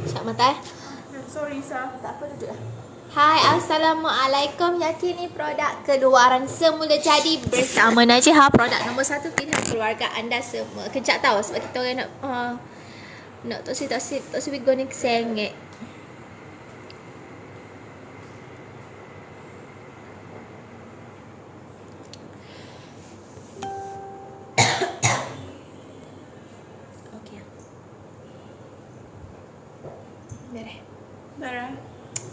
Syak mata Sorry, Sah. Tak apa, duduk lah. Hai, Assalamualaikum. Yakin ni produk keluaran semula jadi bersama Najiha. Produk nombor 1 pilihan keluarga anda semua. Kejap tau sebab kita orang nak tak si guna kesengit. Okey. Beres. Darah.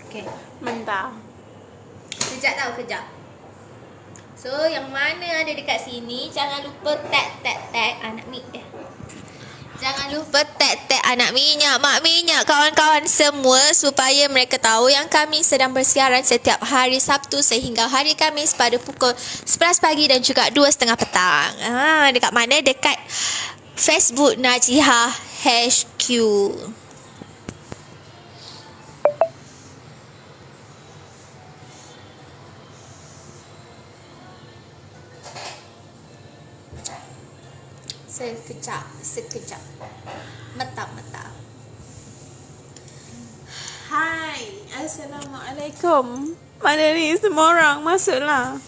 Okey. Mentah. Kejap. So, yang mana ada dekat sini, jangan lupa tag anak minyak. Jangan lupa tag anak minyak, mak minyak, kawan-kawan semua supaya mereka tahu yang kami sedang bersiaran setiap hari Sabtu sehingga hari Khamis pada pukul 11 pagi dan juga 2:30 petang. Dekat mana? Dekat Facebook Najiha HQ. Sekejap. Metap. Hai, Assalamualaikum. Mana ni semua orang? Masuklah.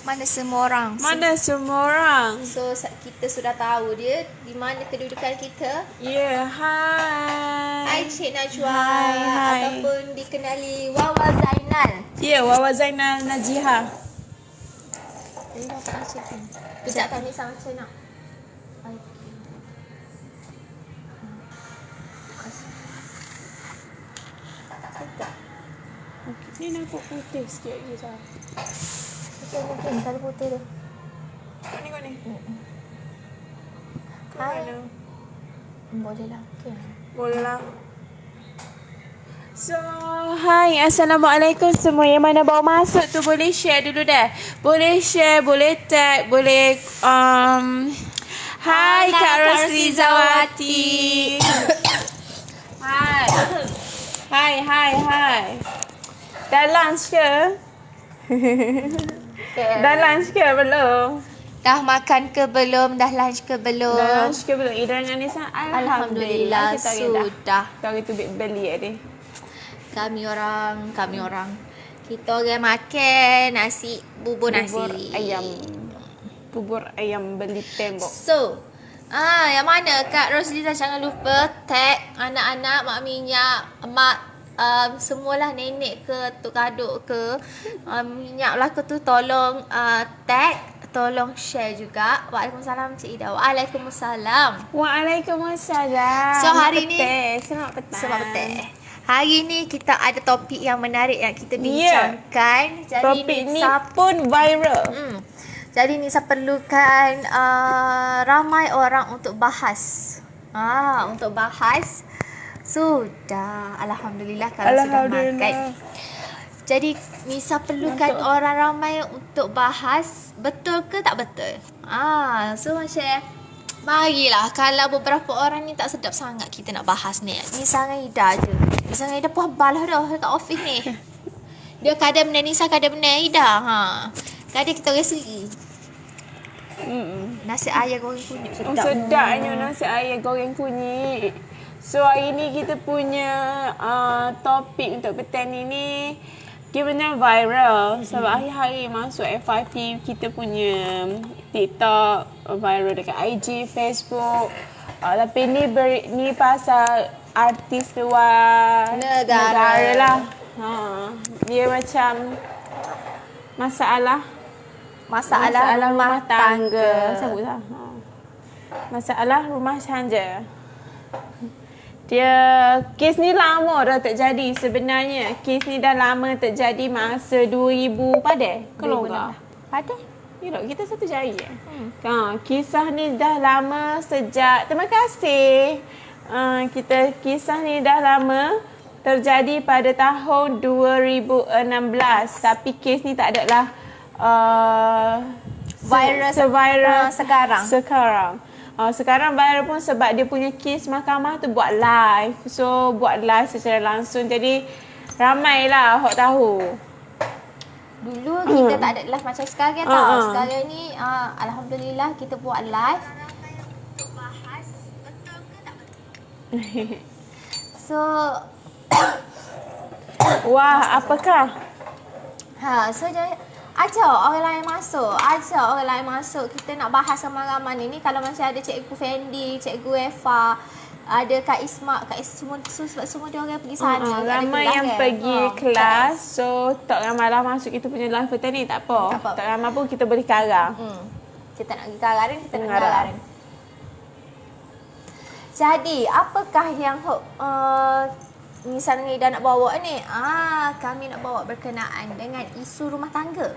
Mana semua orang? Mana semua orang? So kita sudah tahu dia di mana kedudukan kita. Ya, hai. Hai Cik Najwa. Hai. Ataupun dikenali Wawa Zainal. Ya, Wawa Zainal Najiha. Jadi nampak macam ni. Kejap tadi sama macam nak. Ni nampak putih sikit lagi, Sah. Mungkin kalau putih tu. Kau ni. Hai. Mana? Boleh lah. Okay. Boleh lah. So, hai, Assalamualaikum semua. Yang mana bawa masuk tu boleh share dulu dah. Boleh share, boleh tag, boleh hai Kak Rosli Hai. Hai. Dah lunch ke? Dah lunch ke belum? Dah makan ke belum? Dah lunch ke belum? Dah lunch ke belum? Ida dengan Anissa, Alhamdulillah kita sudah. Kita hari tu beli ni. Kami orang kita orang makan bubur nasi. Bubur ayam beli tembok. So, yang mana Kak Roslita, jangan lupa tag anak-anak, mak minyak, mak semualah, nenek ke, tok kaduk ke, minyak belaka tu tolong tag, tolong share juga. Waalaikumsalam Cik Ida. Waalaikumsalam. Waalaikumsalam. So hari ni selamat petang. Hari ni kita ada topik yang menarik yang kita bincangkan. Jadi topik ni pun viral. Jadi Nisa perlukan ramai orang untuk bahas. Untuk bahas. Sudah, Alhamdulillah kalau sudah makan. Jadi Nisa perlukan orang ramai untuk bahas. Betul ke tak betul? So macam marilah, kalau beberapa orang ni tak sedap sangat kita nak bahas ni. Nisa dengan Ida je. Nisa dengan Ida pun balah dah kat office ni. Dia kadang benar Nisa, kadang benar Ida. Kadang kita orang sendiri. Nasi ayam goreng kunyit sedap. Sedapnya nasi ayam goreng kunyit. So hari ni kita punya topik untuk petang ni dia benar viral. Sebab hari-hari masuk FYP kita punya TikTok, viral dekat IG, Facebook. Tapi ni pasal artis luar negara lah. Dia macam masalah rumah tangga. Sebutlah. Masalah rumah tangga. Kes ni lama dah terjadi sebenarnya. Kes ni dah lama terjadi masa 2000 pada? Kalau enggak. Pada? Ya, kita satu jari. Kisah ni dah lama sejak, terima kasih. Kisah ni dah lama terjadi pada tahun 2016. Tapi kes ni tak adalah viral sekarang. Sekarang viral pun sebab dia punya kes mahkamah tu buat live. So buat live secara langsung, jadi ramailah orang tahu. Dulu kita tak ada live macam sekarang tau. Sekarang ni alhamdulillah kita buat live. So Wah, apakah? so jadi ajak orang lain masuk. Kita nak bahas ramai-ramai ni. Kalau macam ada Cikgu Fendi, Cikgu Eva, ada Kak Isma, sebab semua dia orang pergi sana. Ramai yang pergi kelas. So, tak ramai lah masuk kita punya live petang ni. Tak apa. Tak ramai pun kita boleh karang. Kita nak pergi karang, kita nak karang. Jadi, apakah yang misalnya Ida nak bawa ni? Kami nak bawa berkenaan dengan isu rumah tangga.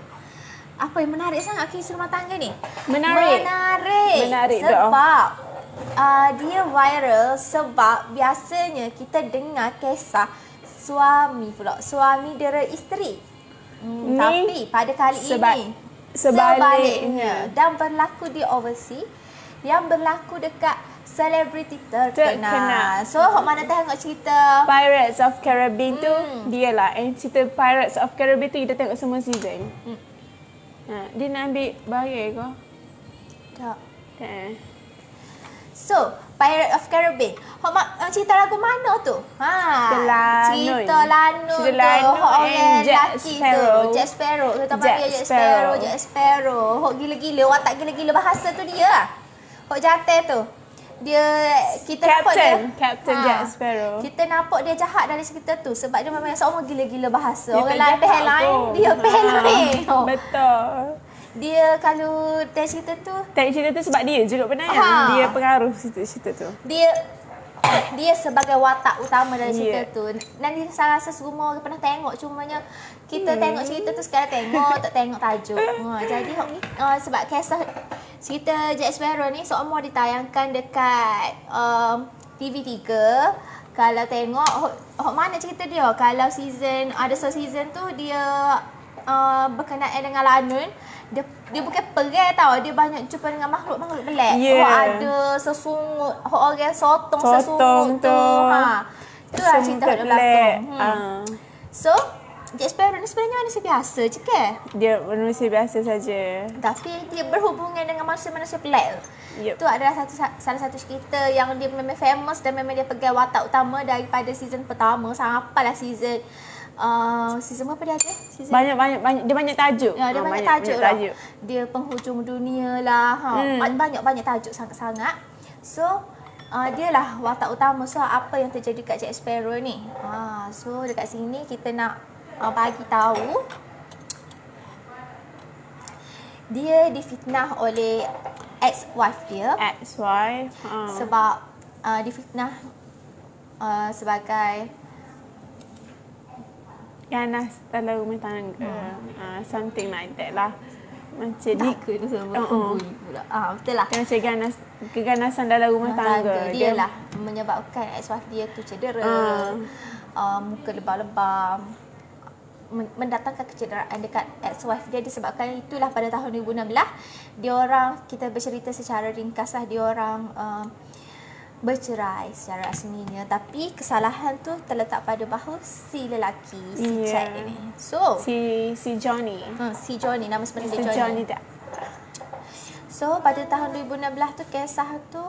Apa yang menarik sangat isu rumah tangga ni? Menarik sebab dia viral sebab biasanya kita dengar kisah suami dera isteri. Tapi pada kali ini sebaliknya dan berlaku di overseas, yang berlaku dekat selebriti terkenal. So, hok mana tengok cerita Pirates of Caribbean tu, dia lah. Cerita Pirates of Caribbean tu kita tengok semua season. Dia nak ambil bayar ke? Tak. Tak. So, Pirates of Caribbean. Hok cerita lagu mana tu? Cerita Lanun tu. Hok orang lelaki tu. Jack Sparrow. Kita panggil Jack Sparrow. Hok gila-gila. Watak gila-gila bahasa tu dia lah. Hok jatuh tu. Kita Captain Jack Sparrow. Kita nampak dia jahat dari cerita tu sebab dia memang seorang gila-gila bahasa. Orang lain pihak lain, dia pihak lain. Betul. Dia kalau dia cerita tu, sebab dia juga penayang. Dia pengaruh cerita tu. Dia sebagai watak utama dalam cerita tu. Dan saya rasa semua orang pernah tengok, cumanya kita tengok cerita tu sekali tengok, tak tengok tajuk. Jadi sebab kisah cerita Jack Sparrow ni semua ditayangkan dekat TV3. Kalau tengok mana cerita dia, kalau ada season tu dia berkenaan dengan Lanun. Dia bukan perai tau, dia banyak jumpa dengan makhluk-makhluk pelik. Ada sesungut, orang sotong sesungut tu. Tu lah cerita dia berlakon. So, Jack Sparrow ni sebenarnya manusia biasa je ke? Dia manusia biasa saja. Tapi dia berhubungan dengan manusia-manusia pelik. Itu adalah salah satu cerita yang dia memang famous dan memang dia pegang watak utama daripada season pertama sampailah season berapa dia ada? Banyak. Dia banyak tajuk. Dia banyak tajuk lah. Dia penghujung dunia lah. Banyak tajuk sangat-sangat. So, dia lah watak utama. So, apa yang terjadi kat Jack Sparrow ni? So, dekat sini kita nak bagi tahu dia difitnah oleh ex-wife dia. Sebab difitnah sebagai ganas dalam rumah tangga. Something like that lah. Macam takut tu semua pula. Betul lah. Macam keganasan dalam rumah tangga. Dia lah menyebabkan ex-wife dia tu cedera. Muka lebam-lebam. Mendatangkan kecederaan dekat ex-wife dia disebabkan itulah pada tahun 2016 kita bercerita secara ringkas lah diorang bercerai secara rasminya, tapi kesalahan tu terletak pada bahawa si lelaki Jack ini. So si Johnny. Si Johnny, nama sebenarnya dia Johnny. So pada tahun 2016 tu kisah tu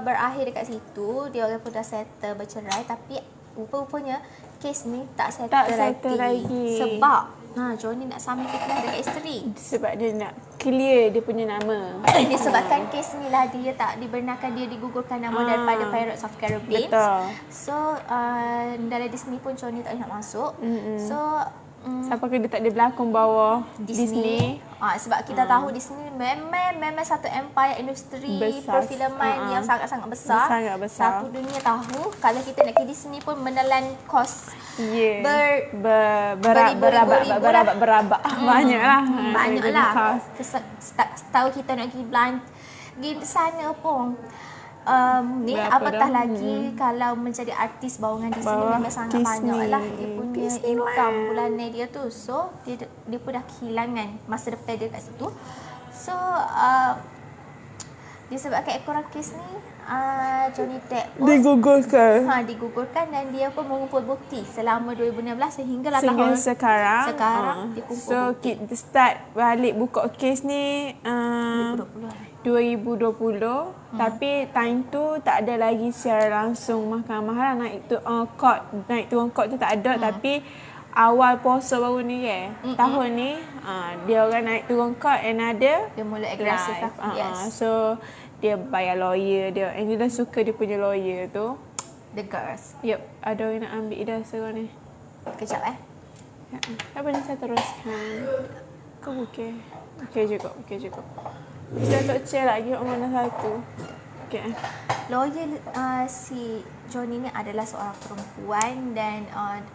berakhir dekat situ. Dia orang pun dah settle bercerai, tapi rupa-rupanya kes ni tak settle lagi. Sebab Johnny nak sambung fitnah dekat isteri. Sebab dia nak clear dia punya nama. Disebabkan kes ni lah dia tak dibenarkan dia digugurkan nama daripada Pirates of Caribbean. Betul. So dalam Disney pun Johnny tak nak masuk. So siapa ke dia tak ada berlakon bawah Disney. Sebab kita tahu Disney memang satu empire industri perfilman yang sangat-sangat besar. Satu dunia tahu. Kalau kita nak ke Disney pun menelan kos berabak. Banyaklah. Tahu kita nak pergi sana pun. Apatah lagi kalau menjadi artis bawahan Disney memang sangat banyak lah dia punya income bulanan dia tu. So dia pun dah kehilangan masa depan dia kat situ. So disebabkan ekoran kes ni Johnny Depp pun digugurkan dan dia pun mengumpul bukti selama 2016 sehinggalah Sehingga tahun sekarang dia kumpul so bukti. kita start balik buka kes ni 2020 tapi time tu tak ada lagi secara langsung mahkamah lah, naik turun court tu tak ada tapi awal puasa baru ni tahun ni dia orang naik turun court and ada Dia mula agresif lah. Yes. so dia bayar lawyer dia and dia dah suka dia punya lawyer tu. The girls. Yup, ada orang nak ambil dah sekarang ni. Kejap Apa ni saya teruskan? Kau okey? Okey juga. Kita tak share lagi mana satu. Okey. Lawyer si Johnny ni adalah seorang perempuan dan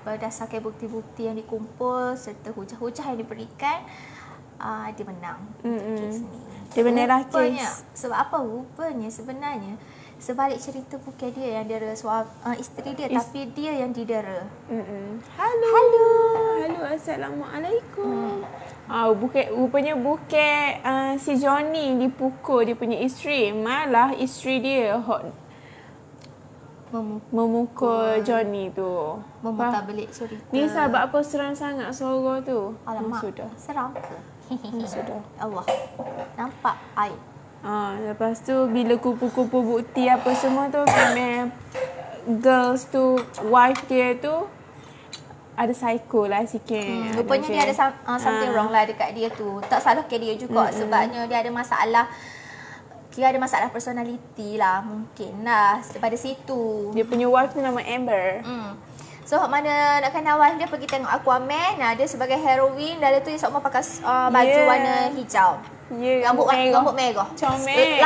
berdasarkan bukti-bukti yang dikumpul serta hujah-hujah yang diberikan dia menang kes ni. Dia menang Rupanya, kes. sebab apa? Rupanya sebenarnya sebalik cerita bukan dia yang dera isteri dia tapi dia yang didera. Halo, assalamualaikum. Rupanya bukan si Johnny dipukul dia punya isteri, malah isteri dia memukul Johnny tu. Memutar belik cerita. Ni sebab apa seram sangat suara tu? Alamak, Sudah. seram ke? Sudah. Allah. Nampak air. Lepas tu bila kumpul-kumpul bukti apa semua tu memang girls tu, wife dia tu ada psycho lah sikit. Rupanya dia ada something wrong lah dekat dia tu. Tak salahkan dia juga sebabnya dia ada masalah. Dia ada masalah personality lah mungkin lah daripada situ. Dia punya wife tu nama Amber. So mana nak kenal wife dia pergi tengok Aquaman. Dia sebagai heroine dan dia tu dia semua pakai baju warna hijau. Rambut merah. Comel.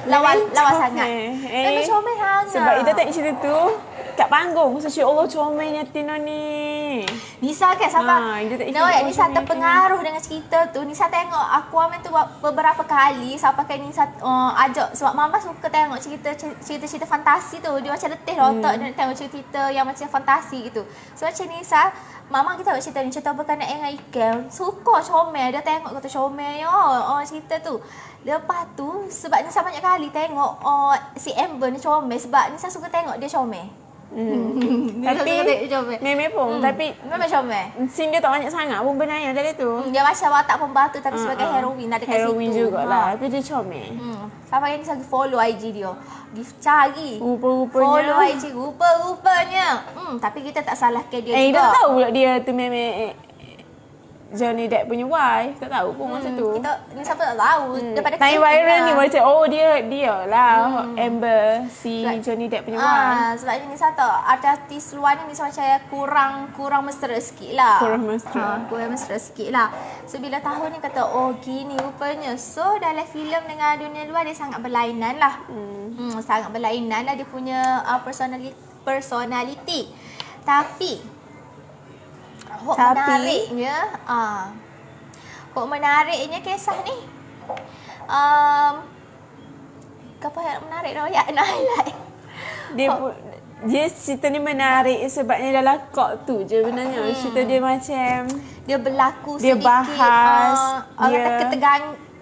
Lawa sangat. Memang comel sangat. Sebab kita tengok cerita tu kat panggung. Masya Allah comelnya Tino ni. Nisa kan sampai Nisa terpengaruh dengan cerita tu. Nisa tengok Aquaman tu beberapa kali sampai kan Nisa ajak sebab Mama suka tengok cerita fantasi tu. Dia macam letih otak dia nak tengok cerita yang macam fantasi gitu. So macam Nisa, Mama kita tengok cerita berkenaan dengan ikan. Suka comel. Dia tengok kata comel cerita tu. Lepas tu sebab Nisa banyak kali tengok si Amber ni comel sebab Nisa suka tengok dia comel. Tapi memang pun tapi memang comel. Scene dia tak banyak sangat pun benarnya dari tu. Dia macam watak pembantu tapi sebagai heroine ada kat situ. Heroine jugalah. Tapi dia comel. Sampai ni saya follow IG dia. Cari. Rupa-rupanya. Follow IG rupa-rupanya. Tapi kita tak salahkan dia juga. Kita tak tahu pula dia tu memang Johnny Depp punya wife. Tak tahu pun masa tu. Ni siapa tak tahu. Daripada time viral ni macam dia lah Amber si Johnny Depp punya wife. Sebab ni satu artis luar ni macam kurang mesra sikit lah. Kurang mesra sikit lah. So bila tahun ni kata gini rupanya. So dalam filem dengan dunia luar dia sangat berlainan lah. Sangat berlainan lah dia punya personality. Tapi menariknya kisah ni apa yang menarik royak nak highlight dia cerita ni menarik sebabnya dalam court tu je benarnya. Cerita dia macam dia berlaku dia sedikit bahas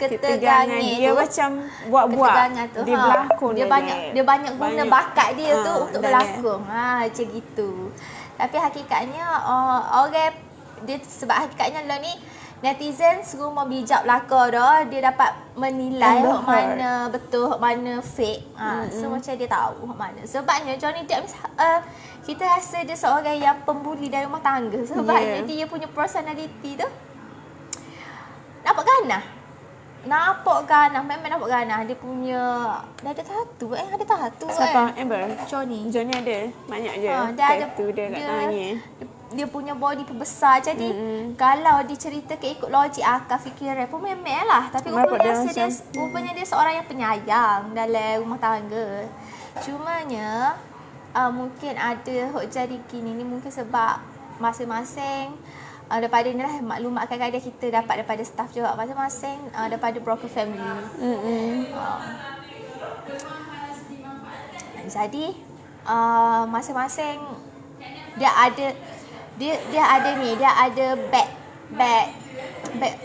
ketegangan dia tu, macam buat-buat tu, dia berlakon dia banyak guna bakat dia tu untuk berlakon macam gitu. Tapi hakikatnya orang dia sebab hakikatnya lah ni netizen semua bijak belaka dah. Dia dapat menilai mana betul, mana fake. So macam dia tahu mana. Sebabnya Johnny Depp kita rasa dia seorang yang pembuli dalam rumah tangga. Sebabnya dia punya personality tu nampak ganah. Memang nampak ganah. Dia punya dah ada tattoo. Ada tattoo siapa? Amber? Johnny ada. Banyak je tattoo dia kat tangannya. Dia punya body pun besar. Jadi kalau dicerita ikut logik akal fikiran pun memang lah. Tapi rupanya dia seorang yang penyayang dalam rumah tangga. Cumanya mungkin ada jadi gini ni mungkin sebab masing-masing daripada ni lah maklumat kadang-kadang kita dapat daripada staff juga masing-masing daripada broker family. Jadi masing-masing dia ada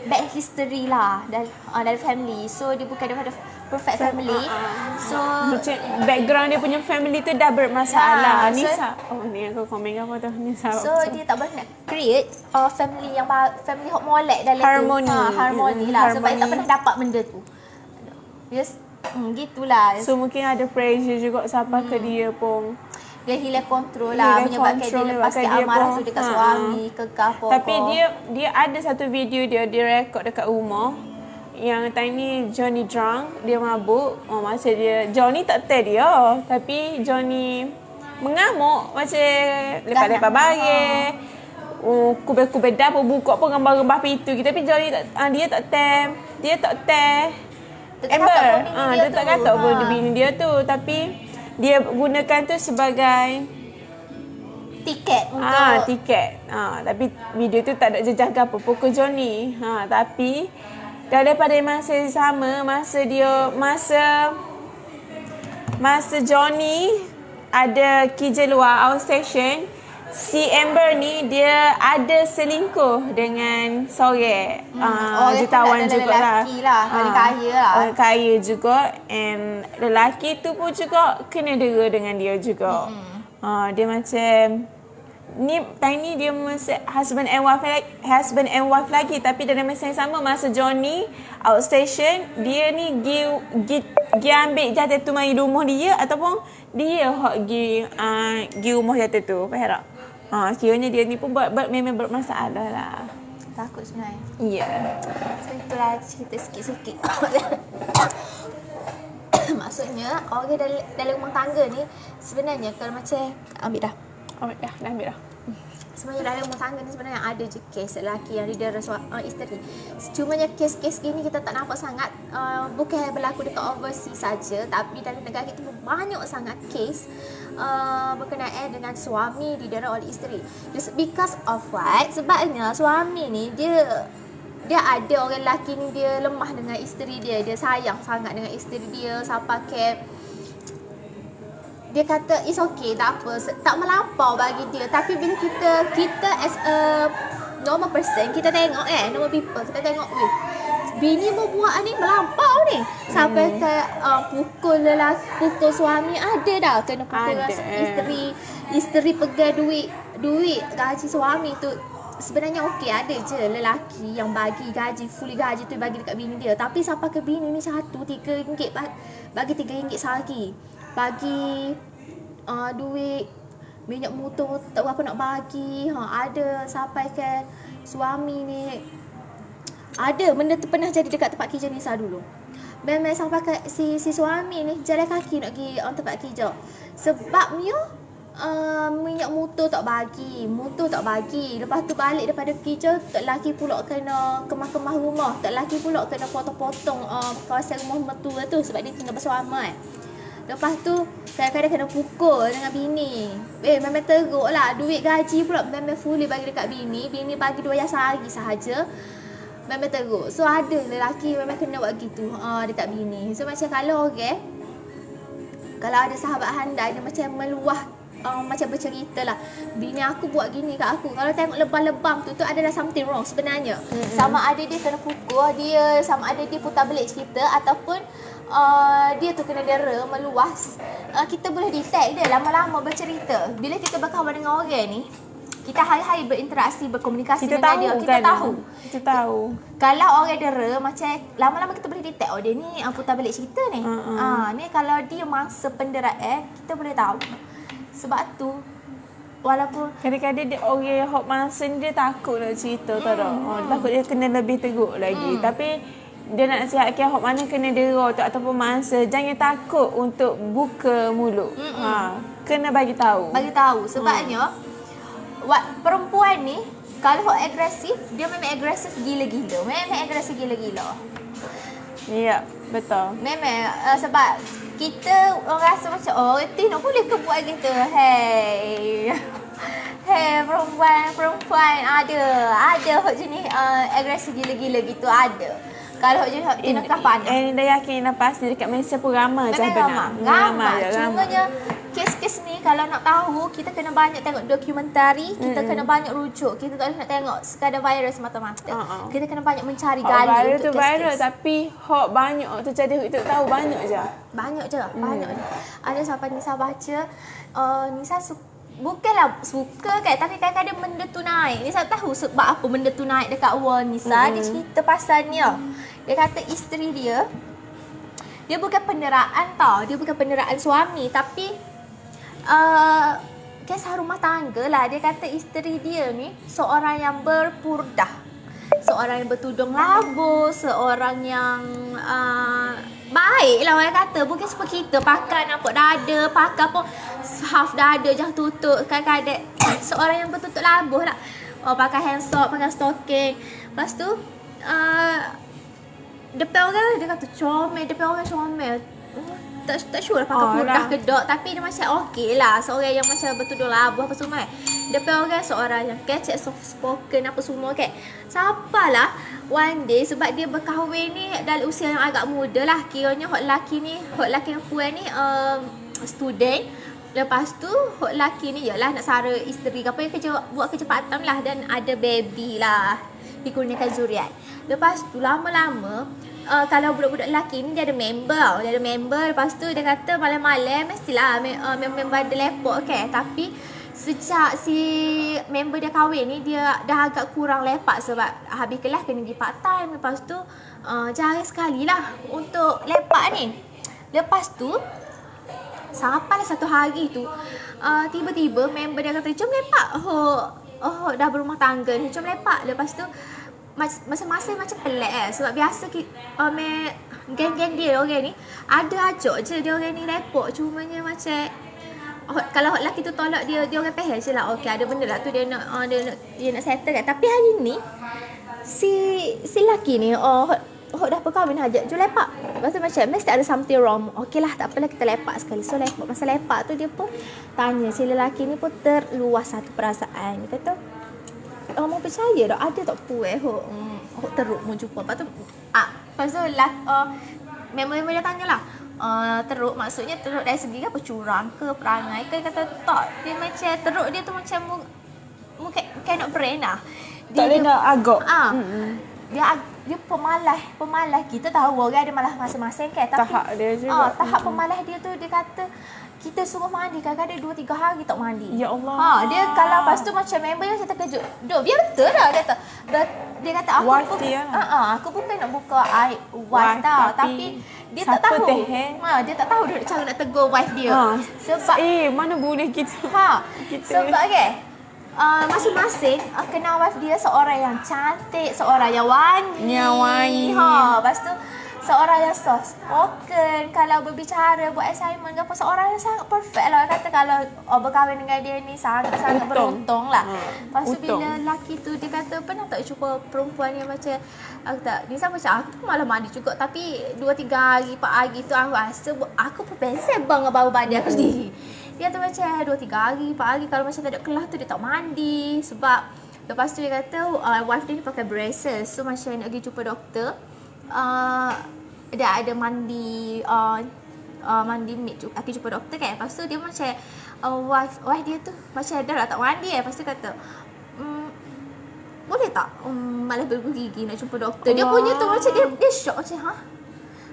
back history lah dalam family. So dia bukan daripada perfect family. So Macam background dia punya family tu dah bermasalah. Ya, Nisa. Ni aku komen apa tu? Nisa. so dia tak boleh nak create family yang family hok molek dalam Harmony. tu. Harmony lah. Sebab dia Harmony. tak pernah dapat benda tu. Yes, gitulah. So mungkin ada pressure juga sampai ke dia pun. Dia hilang kontrol lah, Hilang menyebabkan control, dia lepaskan menyebabkan dia amarah pun, tu dekat suami, kekeh pokok. Tapi dia ada satu video dia rekod dekat rumah. Yang time ni Johnny drunk, dia mabuk. Masa dia Johnny tak tell dia, tapi Johnny mengamuk macam lepas-lepas barang. Kubel-kubel dah pun buka pun gambar-gambar pintu kita, tapi Johnny dia tak tell. Dia tak tell. Dia tak kata pun bini dia tu, tapi dia gunakan tu sebagai tiket untuk tiket. Tapi video tu tak ada jejak apa pokok Johnny. Tapi daripada masa yang sama, masa Johnny ada kerja luar outstation, si Amber ni dia ada selingkuh dengan seorang jutawan jugalah. Lelaki lah, orang kaya lah. Orang kaya juga, and lelaki tu pun juga kena dera dengan dia juga. Dia macam ni time ni dia masa husband and wife lagi, tapi dalam masa yang sama masa Johnny outstation, dia ni gi ambil jatah tu mai rumah dia, ataupun dia hok gi rumah jatah tu. Faham tak? Kiranya dia ni pun memang bermasalah lah. Takut sebenarnya. Ya. So itulah cerita sikit-sikit. Maksudnya orang dalam rumah tangga ni sebenarnya kalau macam ambil dah. Ambil dah. Sebenarnya dalam rumah tangga ni sebenarnya ada je kes lelaki yang didera isteri. Cumanya kes-kes gini kita tak nampak sangat, bukan berlaku dekat overseas saja, tapi dalam negara kita pun banyak sangat kes berkenaan dengan suami didera oleh isteri. Just because of what? Sebabnya suami ni dia ada orang lelaki ni dia lemah dengan isteri dia sayang sangat dengan isteri dia sampai ke dia kata it's okay, tak apa, tak melampau bagi dia. Tapi bila kita as a normal person, kita tengok normal people, kita tengok bini buat ni melampau ni sampai ke pukul suami ada dah, kena pukul isteri pegang duit gaji suami tu. Sebenarnya okey, ada je lelaki yang bagi gaji, fully gaji tu bagi dekat bini dia, tapi sampai ke bini ni RM1 RM3 bagi RM3 sehari, bagi duit minyak motor tak berapa nak bagi. Ada sampai ke suami ni ada benda tu pernah jadi dekat tempat kerja Nisa dulu. Memang sampai ke si suami ni jalan kaki nak pergi tempat kerja. Sebabnya minyak motor tak bagi. Lepas tu balik daripada kerja, tak laki pula kena kemah-kemah rumah. Tak laki pula kena potong-potong kawasan rumah mertua tu sebab dia tinggal bersama Lepas tu kadang-kadang kena pukul dengan bini. Memang teruk lah. Duit gaji pula memang fully bagi dekat bini. Bini bagi 2 sehari sahaja. Memang teruk. So ada lelaki memang kena buat gitu dekat bini. So macam kalau kalau ada sahabat handai dia macam meluah, macam bercerita lah, bini aku buat gini kat aku. Kalau tengok lebam-lebam tu adalah something wrong sebenarnya. Sama ada dia kena pukul dia, sama ada dia putar belik cerita, ataupun dia tu kena dera, meluas. Kita boleh detect dia lama-lama bercerita. Bila kita berkawan dengan orang ni, kita hari-hari berinteraksi, berkomunikasi dengan dia, kita tahu. Kalau orang dera, macam lama-lama kita boleh detect, dia ni putar belik cerita ni. Ni kalau dia masa penderaan, kita boleh tahu. Sebab tu walaupun kadang-kadang dia orang yang masa ni dia takut nak cerita tak. Takut dia kena lebih teruk lagi. Tapi dia nak nasihatkan hok mana kena dera tu ataupun masa, jangan takut untuk buka mulut. Kena bagi tahu. Sebabnya perempuan ni kalau hok agresif, dia memang agresif gila-gila. Ya, betul. Memang sebab kita orang rasa macam Tina boleh ke buat gitu. Hey perempuan ada hok jenis agresif gila-gila gitu ada. Kalau hok jenis Tina kapan? Dah yakin pasti dekat Malaysia pun ramai je benar. Ramai. Cumanya kes-kes ni ni kalau nak tahu, kita kena banyak tengok dokumentari, kita kena banyak rujuk. Kita tak boleh nak tengok sekadar viral semata-mata. Kita kena banyak mencari gali viral untuk tu viral, test-test. tapi hok banyak terjadi kita tahu banyak je. Banyak je. Ada sampai Nisa baca, Nisa bukanlah suka kan, tapi kadang-kadang benda tu naik. Nisa tahu sebab apa benda tu naik dekat wall Nisa. Dia cerita pasalnya. Dia kata isteri dia bukan peneraan tau. Dia bukan peneraan suami, tapi kisah rumah tangga lah. Dia kata isteri dia ni seorang yang berpurdah, seorang yang bertudung labu, seorang yang baik lah orang kata. Bukan seperti kita pakai nampak dada, pakai pun half dada je tutup. Kadang-kadang seorang yang bertutup labuh lah. Pakai hand sock, pakai stocking. Lepas tu depan orang dia kata comel, depan orang comel. Tak sure lah pakai purdah ke tak, tapi dia macam okey lah. Seorang yang macam bertudung labuh apa semua. Depan orang seorang yang kecek, soft spoken apa semua kan. Sapalah one day sebab dia berkahwin ni dalam usia yang agak muda lah. Kiranya hot lelaki yang puan ni student. Lepas tu hot lelaki ni ialah nak sara isteri ke apa, yang buat kerja part time lah dan ada baby lah. Dikurniakan zuriat. Lepas tu lama-lama kalau budak-budak lelaki ni dia ada member tau. Dia ada member. Lepas tu dia kata malam-malam mestilah member ada lepok kan. Tapi sejak si member dia kahwin ni, dia dah agak kurang lepak sebab habis kelas kena pergi part time. Lepas tu jarang sekali lah untuk lepak ni. Lepas tu sampai satu hari tu tiba-tiba member dia kata jom lepak. Dah berumah tangga ni, jom lepak. Lepas tu masa-masa macam pelik sebab biasa geng-geng dia orang ni ada ajak je dia orang ni lepok. Cumanya macam kalau lelaki tu tolak dia orang faham je lah, okey ada benda lah tu dia nak settle kan. Tapi hari ni si lelaki ni dah berkahwin ajak jom lepak. Lepas tu macam mesti ada something wrong. Okey lah tak apalah kita lepak sekali. So lepak, masa lepak tu dia pun tanya, si lelaki ni pun terluas satu perasaan. Dia kata mau percaya tak ada tak puas hok teruk mu jumpa. Lepas tu member dia tanyalah teruk maksudnya teruk dari segi apa, curang ke perangai ke. Kata tak, dia macam teruk dia tu macam mu cannot brain lah. Tak boleh nak agak. Dia pemalas. Kita tahu orang ada malas masing-masing kan, tapi tahap dia juga. Tahap pemalas dia tu dia kata kita suruh mandi kadang-kadang 2-3 hari tak mandi. Ya Allah. Dia kalau lepas tu macam member dia macam terkejut. Biar betul lah dia kata. Dia kata aku bukan nak buka aib wife tau, tapi dia tak tahu. Dia tak tahu cara nak tegur wife dia. Sebab mana boleh kita. Sebab kan masing-masing kenal wife dia seorang yang cantik, seorang yang wangi. Lepas tu seorang yang soft spoken, kalau berbicara, buat assignment ke apa, seorang yang sangat perfect lah. Kata kalau berkahwin dengan dia ni sangat beruntung lah. Lepas tu bila lelaki tu dia kata pernah tak jumpa perempuan yang macam aku tak, dia sama macam aku malah mandi juga, tapi 2-3 hari 4 hari tu aku rasa aku pun pensel bang bau badan aku sendiri. Dia tu macam 2-3 hari 4 hari kalau macam tak ada kelas tu dia tak mandi. Sebab lepas tu dia kata wife dia ni pakai braces. So macam nak pergi jumpa doktor, dia ada mandi maid juga. Aku jumpa doktor kan. Lepas tu dia macam wife dia tu macam dah lah tak mandi. Lepas tu kata boleh tak malah bergigi nak jumpa doktor. Dia punya tu macam dia shock macam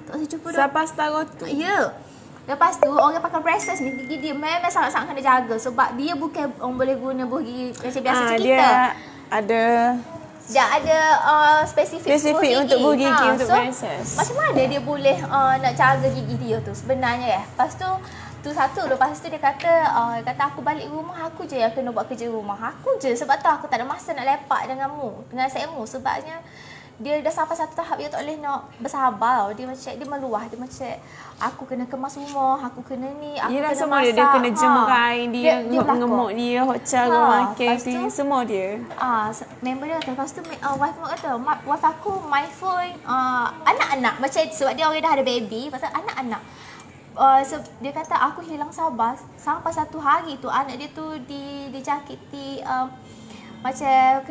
tak boleh jumpa doktor. Siapa setara tu? Ya. Lepas tu orang pakai braces ni gigi dia memang sangat-sangat kena jaga. Sebab dia bukan orang boleh guna buah gigi macam biasa macam kita. Dia ada spesifik untuk buah gigi untuk so, braces. Macam mana dia boleh nak jaga gigi dia tu sebenarnya ya. Lepas tu satu. Lepas tu dia kata aku balik rumah aku je yang kena buat kerja rumah. Aku je. Sebab tu aku tak ada masa nak lepak dengan saya-mu. Sebabnya dia dah sampai satu tahap dia tak boleh nak bersabar. Dia meluah. Dia macam aku kena kemas rumah, aku kena ni, aku kena semua masak. Dia kena jemur kain dia ngemuk dia, cara makan semua dia. Member dia kata, lepas tu wife kata, wife aku my phone anak-anak macam sebab dia orang dah ada baby, pasal anak-anak. Dia kata aku hilang sabar sampai satu hari tu anak dia tu dijakiti macam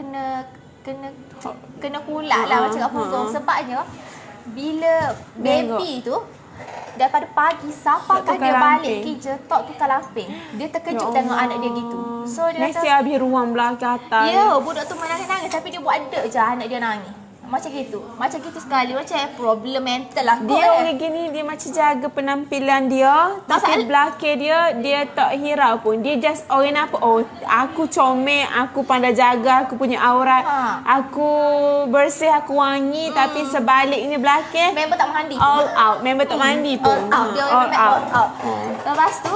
kena kulat lah macam kat punggung. Sebabnya bila baby tu daripada pagi sampaikan tukar dia balik lamping. kerja tok tukar lamping. Dia terkejut Ya tengok Allah. anak dia gitu. So dia Mesti kata, habis ruang belakang atas. ya, budak tu menangis-nangis tapi dia buat dek je anak dia nangis. Macam gitu. Macam gitu sekali. Macam problem mental lah. Dia orang gini, dia macam jaga penampilan dia. Tapi belakang dia tak hirau pun. Dia just orang apa, oh aku comel, aku pandai jaga, aku punya aurat. Aku bersih, aku wangi. Tapi sebaliknya belakang, member tak mandi. all out. Member tak mandi pun. All out. Dia all memang all out. Lepas tu,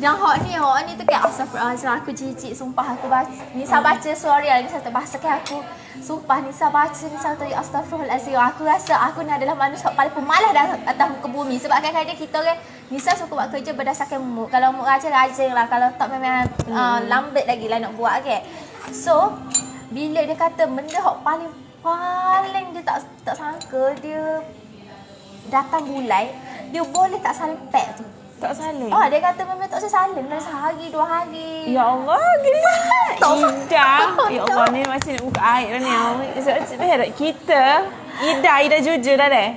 yang hot ni tu kayak astagfirullahaladzim, aku jijik sumpah aku baca. Nisa baca sorry lah, Nisa terbahasa kan aku. Sumpah Nisa baca, Nisa tu astagfirullahaladzim. Aku rasa aku ni adalah manusia paling pemalas atas muka bumi. Sebab kadang-kadang kita orang, Nisa suka buat kerja berdasarkan mood. Kalau mood rajin lah. Kalau tak memang lambat lagi lah nak buat kan. So, bila dia kata benda hot paling dia tak sangka dia datang bulan, dia boleh tak saling pack tu. Tak saling. Dia kata memang tak usah saling dah sehari, 2 hari. Ya Allah, gila. Ida. Ya Allah, ni macam nak buka air dah ni. Ida jujur dah deh.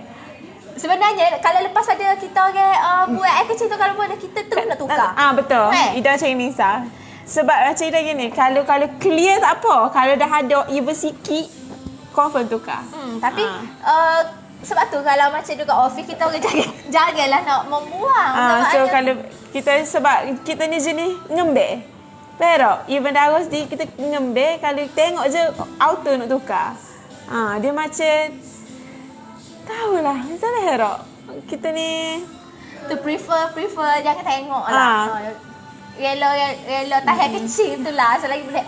Sebenarnya kalau lepas ada kita orang buat air kecil tu, kalau boleh kita terus nak tukar. Betul. Ida macam ni Nisa. Sebab macam Ida gini, kalau clear tak apa. Kalau dah ada even sikit, confirm tukar. Tapi sebab tu kalau macam dekat office kita orang jagalah nak membuang. Sebab kita ni jenis ngembek. Pero even darah sedikit kita ngembek, kalau tengok je auto nak tukar. Dia macam tahulah, misalnya Hero. Kita ni tu prefer jangan tengok lah. Rela tahan kecil tu lah. Selagi boleh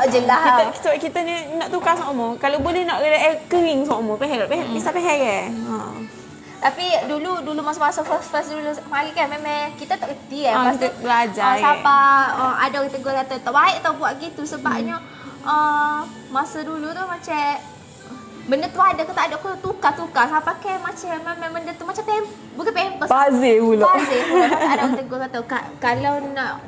je lah. Kita ni nak tukar semua. Kalau boleh nak kering semua. Bisa pehel. Tapi dulu masa-masa first dulu mari kan memang kita tak kerti Kita belajar siapa ada orang tegur kata tak baik tau buat gitu sebabnya masa dulu tu macam benda tu ada ke tak ada, aku tukar sampai pakai macam memang benda tu macam bukan pampers. Bazir pula. Ada orang tegur kata kalau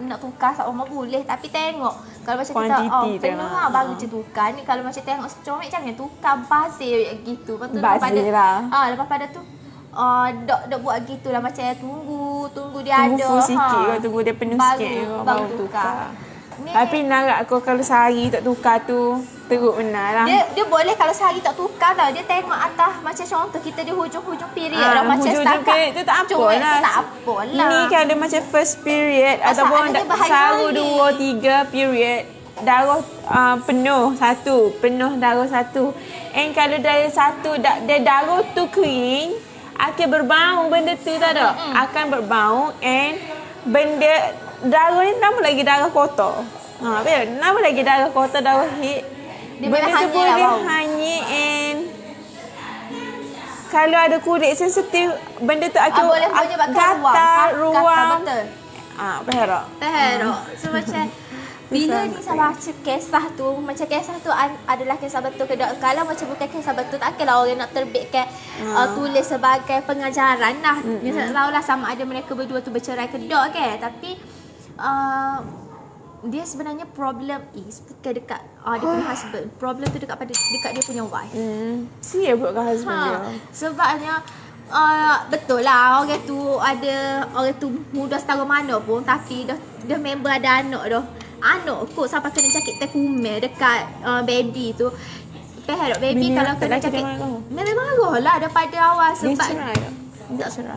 nak tukar sama boleh tapi tengok kalau macam quantity kita penuh baru je tukar ni. Kalau macam tengok secomel jangan tukar bazir gitu. Lepas tu bazir lah. Lepas pada tu dok buat gitulah macam tunggu dia ada. Tunggu full sikit tunggu dia penuh sikit baru tukar. Tapi nak aku kalau sehari tak tukar tu teruk benar lah. Dia boleh kalau sehari tak tukar tau. Dia tengok atas macam contoh kita di hujung-hujung period dah macam hujung-hujung period tu tak apalah. Tak apalah. Ini kan ada macam first period ataupun sehari 2 3 period darah penuh darah satu. And kalau darah satu darah tu kering akan berbau benda tu tak ada. Akan berbau and benda darah ni nama lagi darah kotor. Nama lagi darah kotor, darah hit. Benda tu boleh hanyut and kalau ada kulit sensitif, benda tu akan gatal ruang. Betul. Perak. So macam bila ni saya baca kisah tu, macam kisah tu adalah kisah betul ke tak? Kalau macam bukan kisah betul, takkanlah orang nak terbitkan tulis sebagai pengajaran lah. Dia tak tahulah sama ada mereka berdua tu bercerai ke tak kan. Tapi dia sebenarnya problem bukan dekat dia punya husband. Problem tu dekat dia punya wife. Siap buat ke husband dia. Sebabnya betul lah orang tu muda setara mana pun tapi dah member ada anak kot sampai kena cakap tekume dekat baby tu. Baby kalau kena cakap memang marah lah daripada awal sebab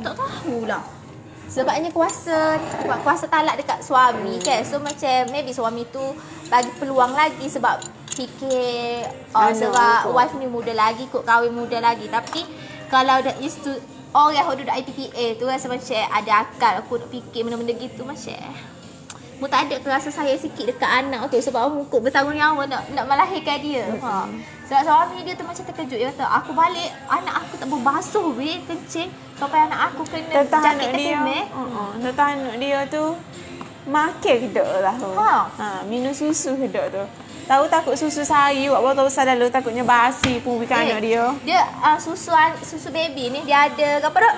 tak tahulah. Sebabnya kuasa talak dekat suami kan. So macam maybe suami tu bagi peluang lagi sebab fikir sebab wife ni muda lagi kot, kahwin muda lagi. Tapi kalau dah used to orang yang duduk IPPA tu rasa macam ada akal aku nak fikir benda-benda gitu macam mu tak ada rasa sayang sikit dekat anak tu sebab aku bertanggung nyawa nak melahirkan dia. Sebab suami dia tu macam terkejut. Dia kata aku balik anak aku tak berbasuh kencing sampai anak aku kena jangkit tekume. Tentang anak dia tu makan kedok lah tu. Minum susu kedok tu. Tahu takut susu sehari buat botol besar lalu takutnya basi pun bukan anak dia. Dia susu baby ni dia ada apa dah?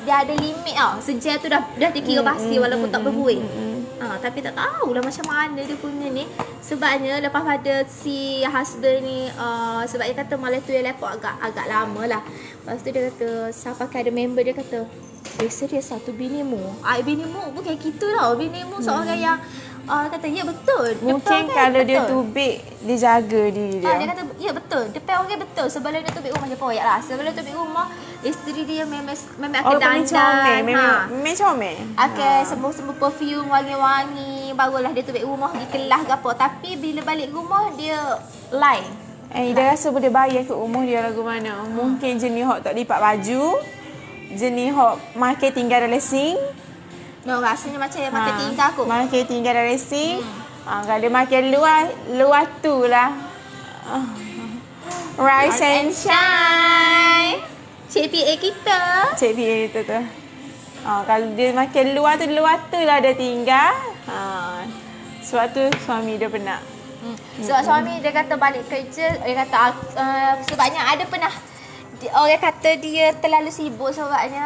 Dia ada limit tau. Sejam tu dah dikira basi walaupun tak berbuih. Tapi tak tahulah macam mana dia punya ni. Sebabnya lepas pada si husband ni sebab dia kata malam tu dia lepak agak lama lah. Lepas tu dia kata siapa ada member dia kata, serius satu binimu. Binimu bukan gitu tau. Binimu seorang yang kata ya betul. Mungkin kalau dia tubik, dia jaga diri dia. Dia kata ya betul. Dia orang betul. Sebelum dia tubik rumah dia koyak lah. Sebelum tubik rumah, isteri dia memang akan dandan. Memang comel. Semua perfume wangi-wangi. Barulah dia tubik rumah pergi kelas ke apa. Tapi bila balik rumah dia lain. Dia rasa boleh bayar ke rumah dia lagu mana. Mungkin jenis hok tak lipat baju. Jenis hok makan tinggal dalam sink. No, rasanya macam makan tinggal kot. Makan tinggal dalam sink. Kalau dia makan luar tu lah. Rise and shine. Cik PA kita. Cik PA kita tu. Kalau dia makan luar tu lah dia tinggal. Sebab tu suami dia penat. Sebab suami dia kata balik kerja, dia kata sebabnya ada pernah orang kata dia terlalu sibuk sebabnya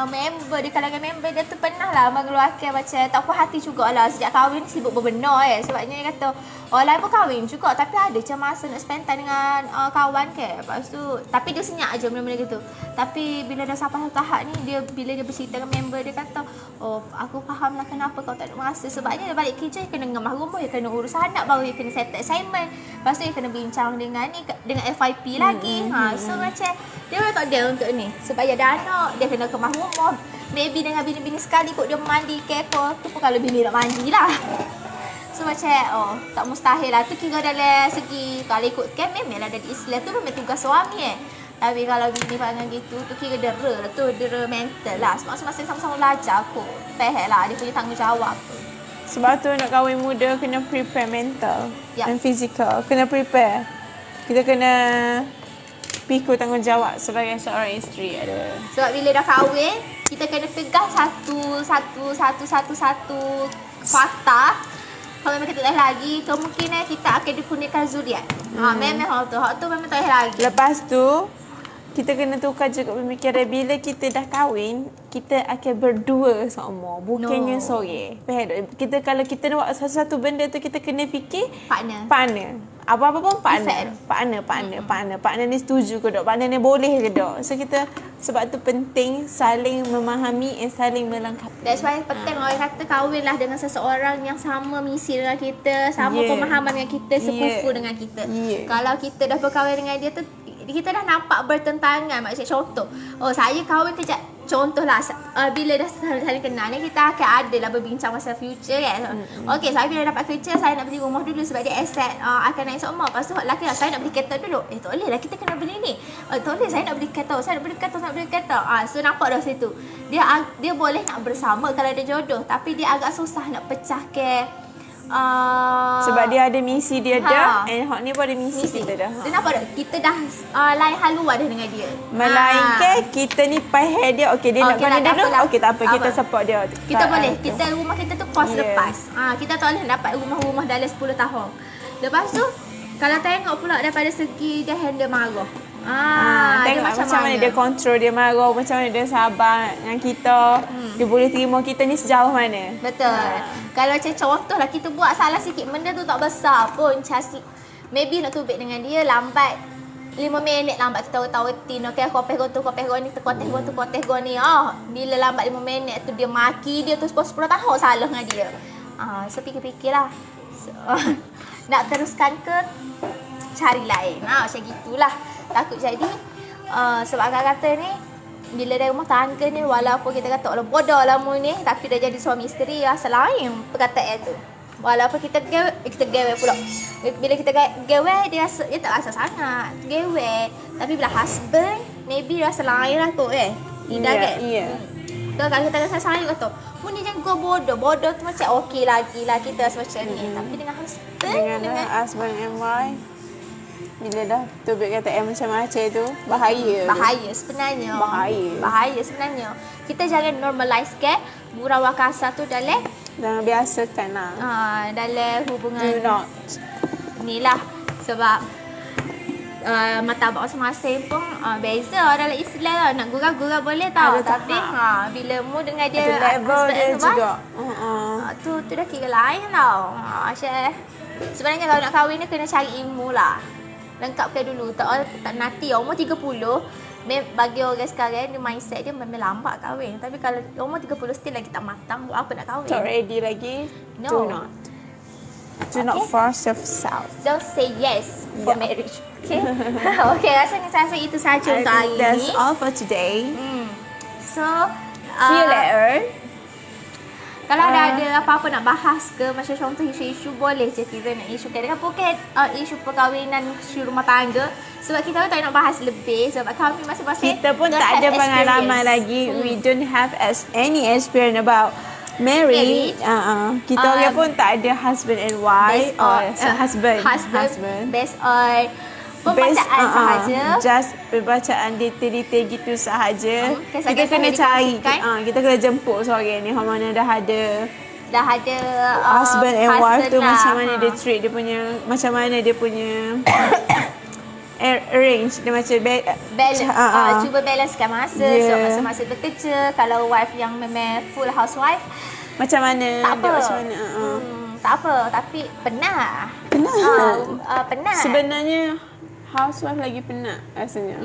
member dia, kalangan member dia tu pernah lah mengeluarkan macam tak puas hati jugalah sejak kahwin sibuk berbenar sebabnya dia kata orang lain pun kahwin juga tapi ada macam masa nak spend time dengan kawan ke. Lepas tu tapi dia senyap aja benda-benda gitu. Tapi bila dah sampai satu tahap ni bila dia bercerita dengan member dia kata, aku faham lah kenapa kau tak ada masa. Sebabnya dia balik kerja dia kena ngemah rumah, dia kena urus anak, baru dia kena set assignment. Lepas tu dia kena bincang dengan FYP lagi. So macam dia memang tak ada untuk ni. Sebab dia ada anak, dia kena kemah rumah. Maybe dengan bini-bini sekali kot dia mandi ke apa. Tu pun kalau bini nak mandi lah. So macam tak mustahil lah. Tu kira dalam segi kalau ikutkan memanglah dari Islam tu memang tugas suami Tapi kalau bini panggil gitu tu kira dera lah tu. Dera mental lah. Sebab masa-masa sama-sama belajar kot. Faham lah dia punya tanggungjawab tu. Sebab tu nak kahwin muda kena prepare mental dan fizikal. Kena prepare. Kita kena pikul tanggungjawab sebagai seorang isteri ada. Sebab bila dah kahwin, kita kena pegang satu fakta. Kalau memang kita tak lagi, kemungkinan kita akan dikurniakan zuriat. Memang hak tu memang tak lagi. Lepas tu, kita kena tukar juga pemikiran bila kita dah kahwin, kita akan berdua semua, bukannya seorang. Faham? Kalau kita nak buat satu benda tu kita kena fikir partner. Apa-apa pun partner ni setuju ke tak? Partner ni boleh ke tak? So kita sebab tu penting saling memahami dan saling melengkapi. That's why penting orang kata kahwinlah dengan seseorang yang sama misi dengan kita, sama pemahaman dengan kita, sekufu dengan kita. Kalau kita dah berkahwin dengan dia tu kita dah nampak bertentangan. Macam contoh, saya kahwin kejap. Contohlah, bila dah saling kenal ni, kita akan ada lah berbincang pasal future kan. Okey, saya bila dapat kerja, saya nak beli rumah dulu sebab dia aset akan naik sokma. Lepas tu lelaki lah, saya nak beli kereta dulu. Tak boleh lah, kita kena beli ni. Tak boleh, saya nak beli kereta, saya nak beli kereta. So nampak dah situ. Dia boleh nak bersama kalau dia jodoh, tapi dia agak susah nak pecah ke. Sebab dia ada misi dia dah, and hak ni pun ada misi kita dah. Dia nampak tak? Kita dah lain haluan dah dengan dia. Melainkan kita ni pahal dia, okey dia nak kena dulu, okey tak apa, kita support dia. Kita boleh, kita rumah kita tu kos lepas. Kita tak boleh dapat rumah-rumah dalam 10 tahun. Lepas tu, kalau tengok pula daripada segi dia handle marah. Tengok macam mana dia kontrol dia marah, macam mana dia sabar dengan kita. Dia boleh terima kita ni sejauh mana. Betul. Kalau macam contoh lah kita buat salah sikit, benda tu tak besar pun. Maybe nak tubik dengan dia lambat 5 minit lambat kita tahu tin. Okey, kopeh go ni, tekoteh go ni. Bila lambat 5 minit tu dia maki dia tu 10 tahun salah dengan dia. So fikir-fikirlah. Nak teruskan ke cari lain. Macam gitulah. Takut jadi sebab kata ni bila dari rumah tangga ni walaupun kita kata bodoh lah mu ni tapi dah jadi suami isteri selain perkataan tu. Walaupun kita gawe pula. Bila kita gawe dia tak rasa sangat gawe. Tapi bila husband maybe rasa lain lah tu Ida kan? Kalau kita rasa sayang kata, mu ni jangan bodoh tu macam okey lagi lah kita macam ni. Tapi dengan husband and wife, bila dah tubik kata macam-macam tu, bahaya sebenarnya. Bahaya sebenarnya. Kita jangan normalize ke gurau kasar tu dalam biasakan lah. Dalam hubungan do not ni lah. Sebab martabak masing-masing pun beza dalam Islam. Nak gurau-gurau boleh tau. Ada Tapi bila mu dengan Ada dia level husband dia and wife, juga. tu dah kira lain tau. Syekh. Sebenarnya kalau nak kahwin ni kena cari ilmu lah. Lengkapkan dulu. Tak nanti umur 30. Bagi orang sekarang ni mindset dia memang lambat kahwin. Tapi kalau umur 30 still lagi tak matang, buat apa nak kahwin? Tak ready lagi. No. Do not force yourself. Don't say yes for marriage. Okay? Okay, rasa itu saja untuk hari That's ni. all for today. So, See you later. kalau ada apa-apa nak bahas ke macam contoh isu-isu, boleh je kita nak isu kan. Bukan isu perkahwinan, isu rumah tangga. Sebab kita tak nak bahas lebih. Sebab kami masing-masing Kita pun don't tak ada have pengalaman experience. lagi. We don't have any experience about married. Kita orang pun tak ada husband and wife husband. Based on pembacaan sahaja. Just pembacaan detail-detail gitu sahaja. Kisah-kisah Kita kena yang cari. dikongsikan. Kita kena jemput seorang ni. Yang mana dah ada husband and wife tu, lah. macam mana dia treat dia punya, macam mana dia punya arrange dia macam cuba balancekan masa. So masa-masa bekerja, kalau wife yang memang full housewife, macam mana tak apa. dia macam mana tak apa, tapi penat. Penat. Sebenarnya housewife lagi penat rasanya.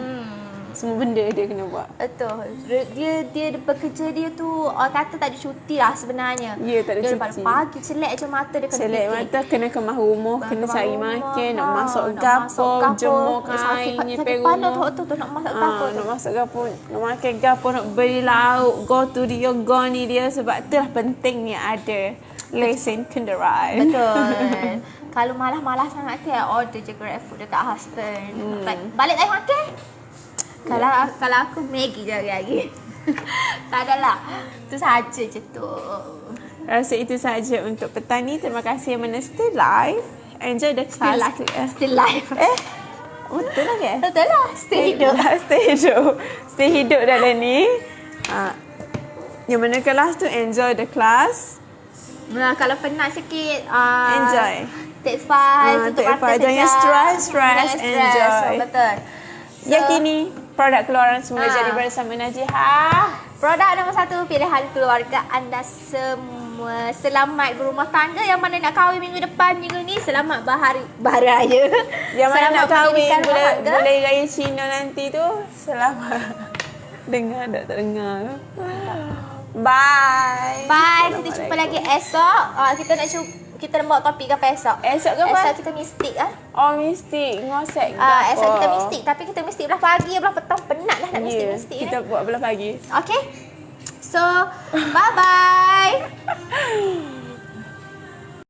Semua benda dia kena buat. Betul. Dia bekerja dia tu orang kata tak ada cuti lah sebenarnya. Ya, tak ada dia cuti. Daripada pagi celak je mata dia kena Celak fikir. mata, kena kemas rumah, kena cari makan, nak masak gapo, jemur kain, nyepel rumah. rumah. Tu nak masak gapo. Nak masak gapo, nak makan gapo, nak beli lauk, go tu dia, go ni dia. Sebab itulah pentingnya ada lesen kenderaan. Betul. Kalau malas-malas sangat ke, order je Grab food dekat husband. Balik tak makan? Kalau aku Maggi je hari-hari. Tak adalah. Itu sahaja je tu. Rasa itu sahaja untuk petang ni. Terima kasih yang mana stay live. Enjoy the class. Still live. Betul lah ke? Betul lah. Stay hidup. Stay hidup dalam ni. Yang mana kelas tu enjoy the class. Nah, kalau penat sikit, Enjoy. Take 5, tutup mata sekejap. Jangan stress, enjoy. Betul. Yakini produk keluaran semula jadi bersama Najihah. Produk nombor 1, pilihan keluarga anda semua. Selamat berumah tangga. Yang mana nak kahwin minggu depan, minggu ni, selamat bahari raya. Yang mana nak kahwin bulan boleh raya Cina nanti tu, selamat. Dengar tak dengar? Bye. Kita jumpa lagi esok. Kita nak bawa topik apa esok? Esok ke apa? Esok kita mistik Oh, mistik. Ngosek ke esok kita mistik. Tapi kita mistik belah pagi, belah petang. Penat lah nak mistik-mistik ni. Kita buat belah pagi. Okay. So, bye-bye.